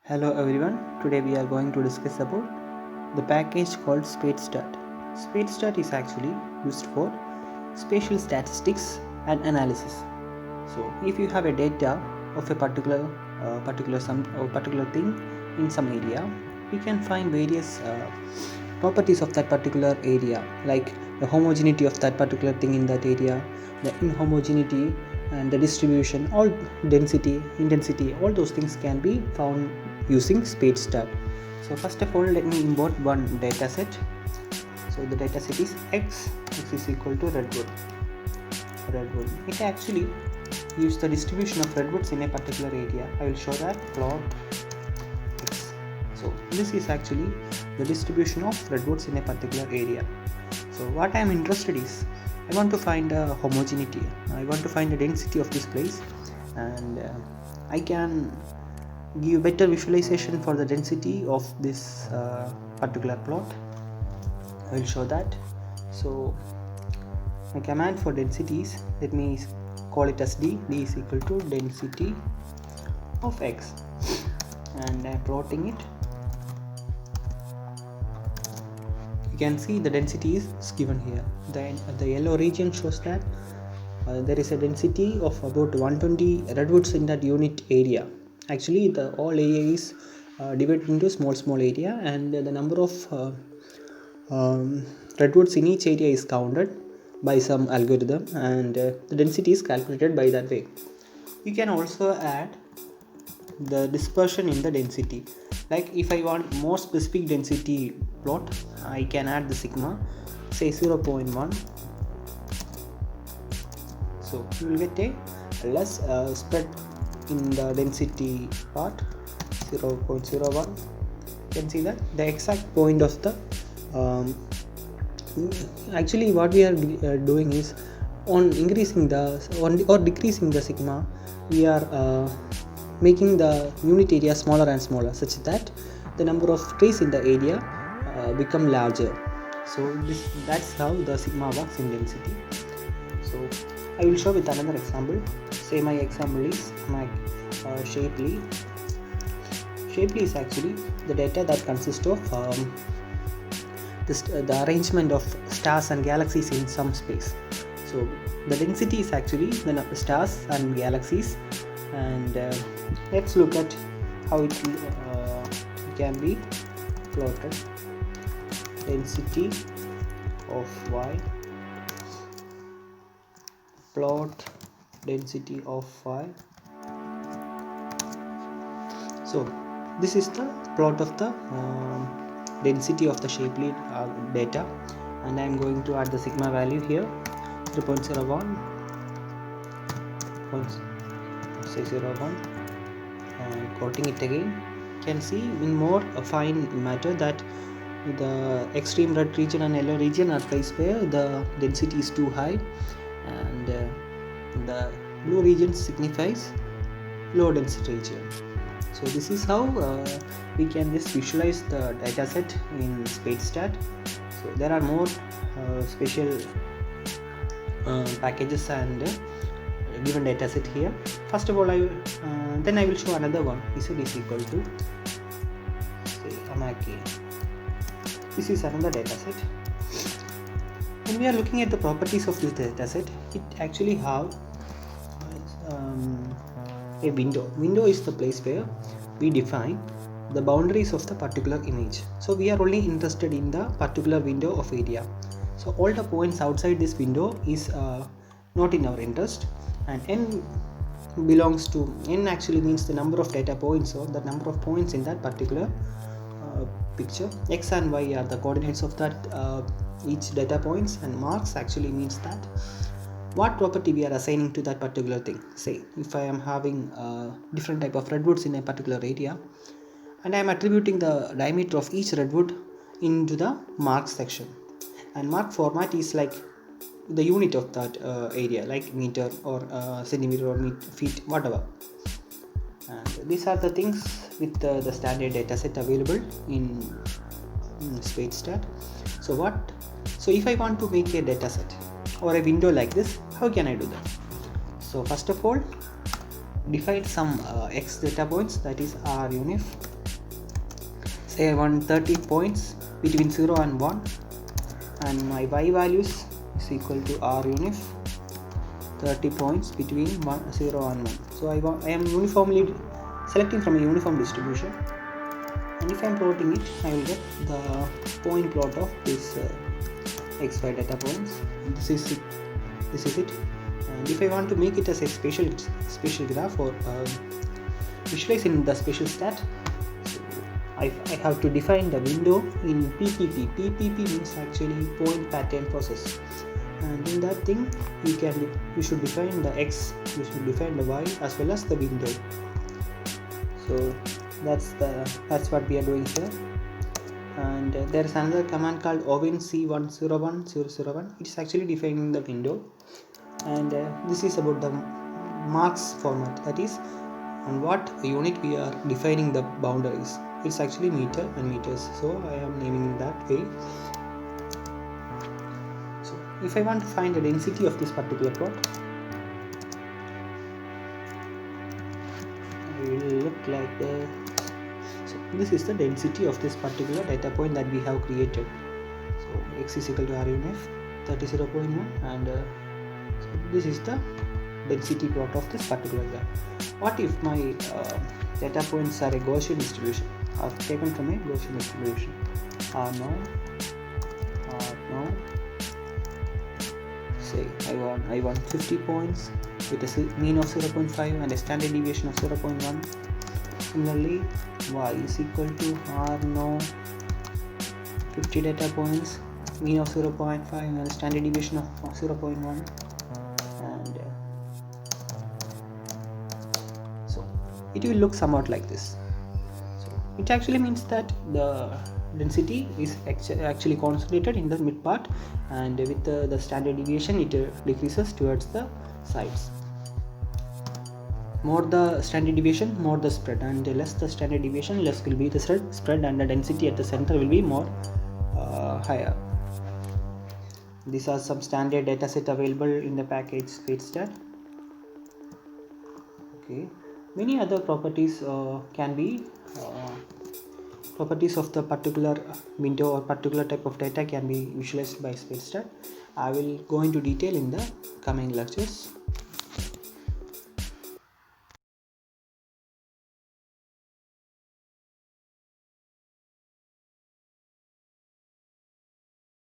Hello everyone, today we are going to discuss about the package called spatstat. Spatstat is actually used for spatial statistics and analysis. So if you have a data of a particular thing in some area, you can find various properties of that particular area, like the homogeneity of that particular thing in that area, the inhomogeneity and the distribution, all density, intensity, all those things can be found using spatstat. So first of all, let me import one data set. So the data set is x is equal to redwood. It actually gives the distribution of redwoods in a particular area. I will show that plot x. So this is actually the distribution of redwoods in a particular area. So what I am interested is, I want to find a homogeneity, I want to find the density of this place, and I can give better visualization for the density of this particular plot. I will show that. So my command for densities, let me call it as d is equal to density of x, and I am plotting it. You can see the density is given here. The yellow region shows that there is a density of about 120 redwoods in that unit area. Actually, the all area is divided into small area, and the number of redwoods in each area is counted by some algorithm, and the density is calculated by that way. You can also add the dispersion in the density. Like if I want more specific density plot, I can add the sigma, say 0.1. So you will get a less spread in the density part, 0.01. You can see that the exact point of the actually what we are doing is, on increasing or decreasing the sigma, we are making the unit area smaller and smaller, such that the number of trees in the area become larger. So that's how the sigma works in density. So I will show with another example. Say my example is Shapely. Shapely is actually the data that consists of the arrangement of stars and galaxies in some space. So the density is actually the stars and galaxies, and let's look at how it can be plotted. Density of y, plot density of y. So this is the plot of the density of the Shapely data, and I am going to add the sigma value here, 3.01, say 01, and quoting it again. You can see in more fine matter that the extreme red region and yellow region are placed where the density is too high, and the blue region signifies low density region. So this is how we can just visualize the dataset in spatstat. So there are more special packages and given dataset here. First of all, then I will show another one. Z is equal to, say, Amaki. This is another dataset. When we are looking at the properties of this dataset, it actually have a window. Window is the place where we define the boundaries of the particular image. So we are only interested in the particular window of area. So all the points outside this window is not in our interest, and n belongs to, n actually means the number of data points, or the number of points in that particular picture. X and y are the coordinates of that each data points, and marks actually means that what property we are assigning to that particular thing. Say if I am having different type of redwoods in a particular area, and I am attributing the diameter of each redwood into the mark section, and mark format is like the unit of that area, like meter or centimeter or feet, whatever. And these are the things with the standard dataset available in spatstat. So if I want to make a dataset or a window like this, how can I do that? So first of all, define some x data points, that is r unif, I want 30 points between 0 and 1, and my y values is equal to r unif 30 points between 0 and 1. So I am uniformly selecting from a uniform distribution, and if I am plotting it, I will get the point plot of this xy data points. This is it. And if I want to make it as a spatial graph or visualize in the spatial stat, so I have to define the window in PPP. PPP means actually point pattern process, and in that thing you should define the x, you should define the y as well as the window. So that's what we are doing here. And there is another command called ovenc101.001. It's actually defining the window, and this is about the marks format, that is on what unit we are defining the boundaries. It's actually meter and meters, so I am naming it that way. So if I want to find the density of this particular plot, it will look like the. So this is the density of this particular data point that we have created. So x is equal to r unif 30.1, and so this is the density plot of this particular graph. What if my data points are a Gaussian distribution, are taken from a Gaussian distribution? R now. Say I want 50 points with a mean of 0.5 and a standard deviation of 0.1. Similarly, y is equal to r now 50 data points, mean of 0.5 and a standard deviation of 0.1, and so it will look somewhat like this. So it actually means that the density is actually concentrated in the mid part, and with the standard deviation it decreases towards the sides. More the standard deviation, more the spread, and less the standard deviation, less will be the spread, and the density at the center will be more higher. These are some standard data set available in the package spatstat. Okay, many other properties can be properties of the particular window or particular type of data can be visualized by spatstat. I will go into detail in the coming lectures.